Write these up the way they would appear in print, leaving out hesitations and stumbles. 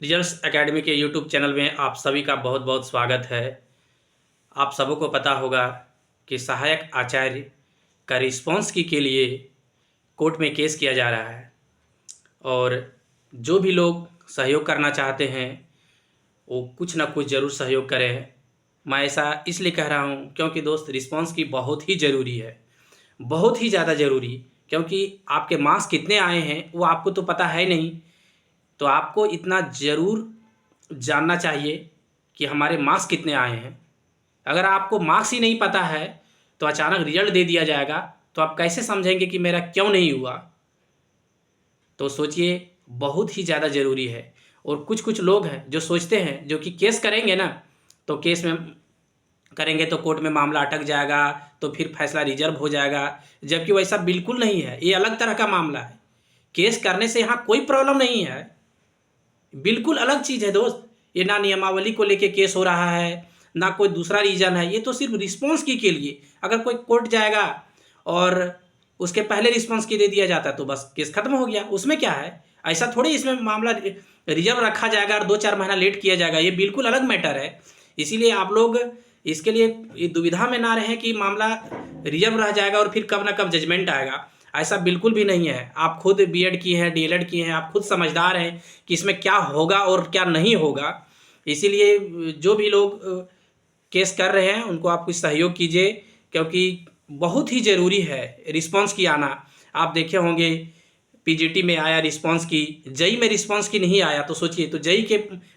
Results academy के YouTube channel में आप सभी का बहुत बहुत स्वागत है। आप सबों को पता होगा कि सहायक आचार्य का रिस्पॉन्स की के लिए कोर्ट में केस किया जा रहा है और जो भी लोग सहयोग करना चाहते हैं वो कुछ ना कुछ ज़रूर सहयोग करें। मैं ऐसा इसलिए कह रहा हूँ क्योंकि दोस्त रिस्पॉन्स की बहुत ही ज़रूरी है, बहुत ही ज़्यादा ज़रूरी। क्योंकि आपके मार्क्स कितने आए हैं वो आपको तो पता है नहीं, तो आपको इतना ज़रूर जानना चाहिए कि हमारे मार्क्स कितने आए हैं। अगर आपको मार्क्स ही नहीं पता है तो अचानक रिजल्ट दे दिया जाएगा तो आप कैसे समझेंगे कि मेरा क्यों नहीं हुआ। तो सोचिए, बहुत ही ज़्यादा ज़रूरी है। और कुछ कुछ लोग हैं जो सोचते हैं जो कि केस करेंगे ना, तो केस में करेंगे तो कोर्ट में मामला अटक जाएगा, तो फिर फैसला रिजर्व हो जाएगा। जबकि वैसा बिल्कुल नहीं है, ये अलग तरह का मामला है। केस करने से यहाँ कोई प्रॉब्लम नहीं है, बिल्कुल अलग चीज़ है दोस्त। ये ना नियमावली को लेके केस हो रहा है ना कोई दूसरा रीज़न है, ये तो सिर्फ रिस्पॉन्स की के लिए। अगर कोई कोर्ट जाएगा और उसके पहले रिस्पॉन्स की दे दिया जाता है तो बस केस खत्म हो गया, उसमें क्या है। ऐसा थोड़ी इसमें मामला रिजर्व रखा जाएगा और 2-4 महीना लेट किया जाएगा, ये बिल्कुल अलग मैटर है। इसीलिए आप लोग इसके लिए ये दुविधा में ना रहें कि मामला रिजर्व रह जाएगा और फिर कब ना कब जजमेंट आएगा। ऐसा बिल्कुल भी नहीं है। आप खुद बीएड किए हैं, डीएलएड किए हैं, आप खुद समझदार हैं कि इसमें क्या होगा और क्या नहीं होगा। इसीलिए जो भी लोग केस कर रहे हैं उनको आप कुछ सहयोग कीजिए, क्योंकि बहुत ही ज़रूरी है रिस्पांस की आना। आप देखे होंगे पीजीटी में आया रिस्पांस की, जेई में रिस्पांस की नहीं आया, तो सोचिए। तो जेई के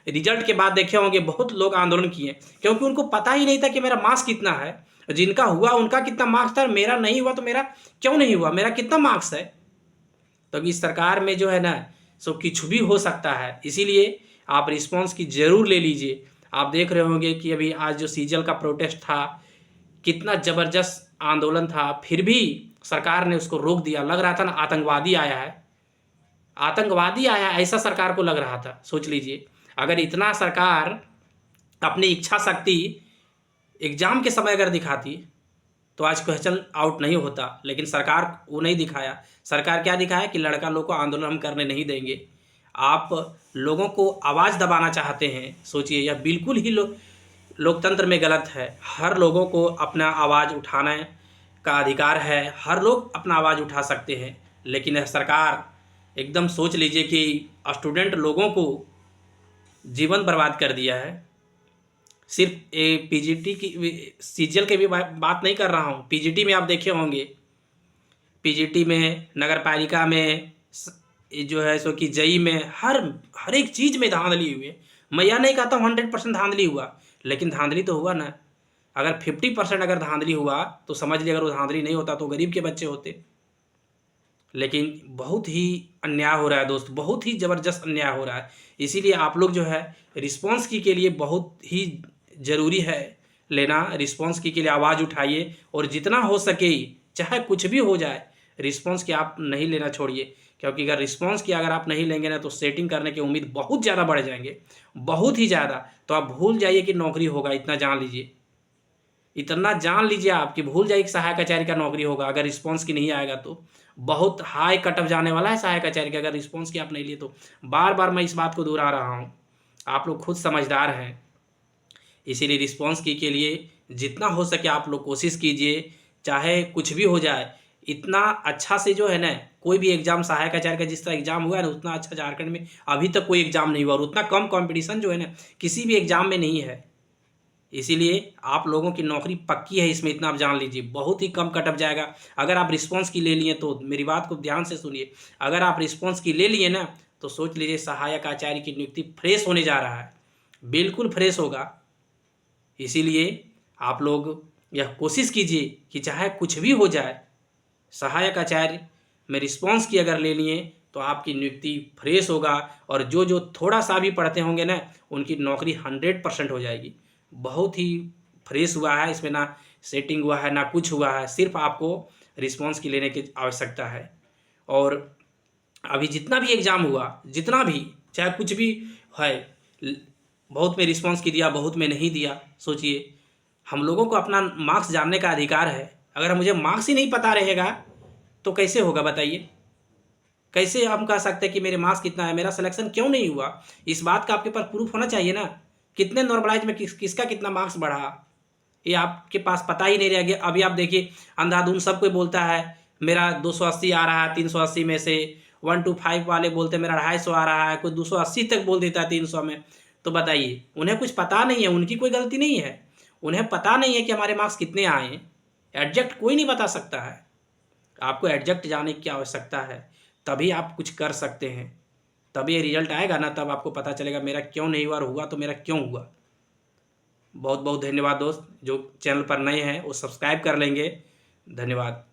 रिजल्ट के बाद देखे होंगे बहुत लोग आंदोलन किए, क्योंकि उनको पता ही नहीं था कि मेरा मार्क्स कितना है। जिनका हुआ उनका कितना मार्क्स था, मेरा नहीं हुआ तो मेरा क्यों नहीं हुआ, मेरा कितना मार्क्स है। तो इस सरकार में जो है ना, सो कुछ भी हो सकता है। इसीलिए आप रिस्पॉन्स की ज़रूर ले लीजिए। आप देख रहे होंगे कि अभी आज जो सीजल का प्रोटेस्ट था, कितना ज़बरदस्त आंदोलन था, फिर भी सरकार ने उसको रोक दिया। लग रहा था ना आतंकवादी आया है, आतंकवादी आया ऐसा सरकार को लग रहा था। सोच लीजिए, अगर इतना सरकार अपनी इच्छा शक्ति एग्ज़ाम के समय अगर दिखाती तो आज क्वेश्चन आउट नहीं होता। लेकिन सरकार वो नहीं दिखाया। सरकार क्या दिखाया कि लड़का लोग को आंदोलन हम करने नहीं देंगे। आप लोगों को आवाज़ दबाना चाहते हैं, सोचिए। यह बिल्कुल ही लोकतंत्र में गलत है। हर लोगों को अपना आवाज़ उठाने का अधिकार है, हर लोग अपना आवाज़ उठा सकते हैं। लेकिन यह सरकार एकदम सोच लीजिए कि स्टूडेंट लोगों को जीवन बर्बाद कर दिया है। सिर्फ ए पीजीटी की सीजीएल की भी बात नहीं कर रहा हूँ। पीजीटी में आप देखे होंगे, पीजीटी में, नगर पालिका में, जो है सो कि जेई में, हर एक चीज़ में धांधली हुई है। मैं यह नहीं कहता हूँ 100% धांधली हुआ, लेकिन धांधली तो हुआ ना। अगर 50% अगर धांधली हुआ तो समझ लीजिए, अगर वो धांधली नहीं होता तो गरीब के बच्चे होते। लेकिन बहुत ही अन्याय हो रहा है दोस्त, बहुत ही ज़बरदस्त अन्याय हो रहा है। इसीलिए आप लोग जो है रिस्पॉन्स की के लिए बहुत ही ज़रूरी है लेना। रिस्पॉन्स की के लिए आवाज़ उठाइए और जितना हो सके, चाहे कुछ भी हो जाए, रिस्पॉन्स की आप नहीं लेना छोड़िए। क्योंकि अगर रिस्पॉन्स की अगर आप नहीं लेंगे ना तो सेटिंग करने की उम्मीद बहुत ज़्यादा बढ़ जाएंगे, बहुत ही ज़्यादा। तो आप भूल जाइए कि नौकरी होगा, इतना जान लीजिए। इतना जान लीजिए आप कि भूल जाइए कि सहायक आचार्य का नौकरी होगा। अगर रिस्पॉन्स की नहीं आएगा तो बहुत हाई कट ऑफ जाने वाला है सहायक आचार्य का, अगर रिस्पॉन्स की आप नहीं लिए तो। बार बार मैं इस बात को दोहरा रहा हूँ, आप लोग खुद समझदार हैं। इसीलिए रिस्पॉन्स की के लिए जितना हो सके आप लोग कोशिश कीजिए, चाहे कुछ भी हो जाए। इतना अच्छा से जो है ना, कोई भी एग्ज़ाम सहायक आचार्य का जिस तरह एग्ज़ाम हुआ है ना, उतना अच्छा झारखंड में अभी तक कोई एग्ज़ाम नहीं हुआ, और उतना कम कंपटीशन जो है ना किसी भी एग्ज़ाम में नहीं है। इसीलिए आप लोगों की नौकरी पक्की है, इसमें इतना आप जान लीजिए। बहुत ही कम कट ऑफ जाएगा। अगर आप रिस्पॉन्स की ले लिए तो मेरी बात को ध्यान से सुनिए, अगर आप रिस्पॉन्स की ले लिए ना तो सोच लीजिए सहायक आचार्य की नियुक्ति फ्रेश होने जा रहा है, बिल्कुल फ्रेश होगा। इसीलिए आप लोग यह कोशिश कीजिए कि चाहे कुछ भी हो जाए, सहायक आचार्य में रिस्पॉन्स की अगर ले लिए तो आपकी नियुक्ति फ्रेश होगा। और जो जो थोड़ा सा भी पढ़ते होंगे ना, उनकी नौकरी 100% हो जाएगी। बहुत ही फ्रेश हुआ है, इसमें ना सेटिंग हुआ है ना कुछ हुआ है, सिर्फ आपको रिस्पॉन्स की लेने की आवश्यकता है। और अभी जितना भी एग्ज़ाम हुआ, जितना भी चाहे कुछ भी है, बहुत में रिस्पॉन्स की दिया, बहुत में नहीं दिया, सोचिए। हम लोगों को अपना मार्क्स जानने का अधिकार है। अगर मुझे मार्क्स ही नहीं पता रहेगा तो कैसे होगा बताइए। कैसे हम कह सकते हैं कि मेरे मार्क्स कितना है, मेरा सिलेक्शन क्यों नहीं हुआ? इस बात का आपके पास प्रूफ होना चाहिए ना। कितने नॉर्मलाइज में किसका कितना मार्क्स बढ़ा, ये आपके पास पता ही नहीं रह गया। अभी आप देखिए, अंधाधुंध सब कोई बोलता है मेरा 280 आ रहा है 380 में से, 125 वाले बोलते हैं मेरा 250 आ रहा है, कोई 280 तक बोल देता है 300 में। तो बताइए, उन्हें कुछ पता नहीं है, उनकी कोई गलती नहीं है, उन्हें पता नहीं है कि हमारे मार्क्स कितने आए हैं। एग्जैक्ट कोई नहीं बता सकता है। आपको एग्जैक्ट जानने की आवश्यकता है, तभी आप कुछ कर सकते हैं। तभी ये रिजल्ट आएगा ना, तब आपको पता चलेगा मेरा क्यों नहीं हुआ और हुआ तो मेरा क्यों हुआ। बहुत बहुत धन्यवाद दोस्त। जो चैनल पर नए हैं वो सब्सक्राइब कर लेंगे। धन्यवाद।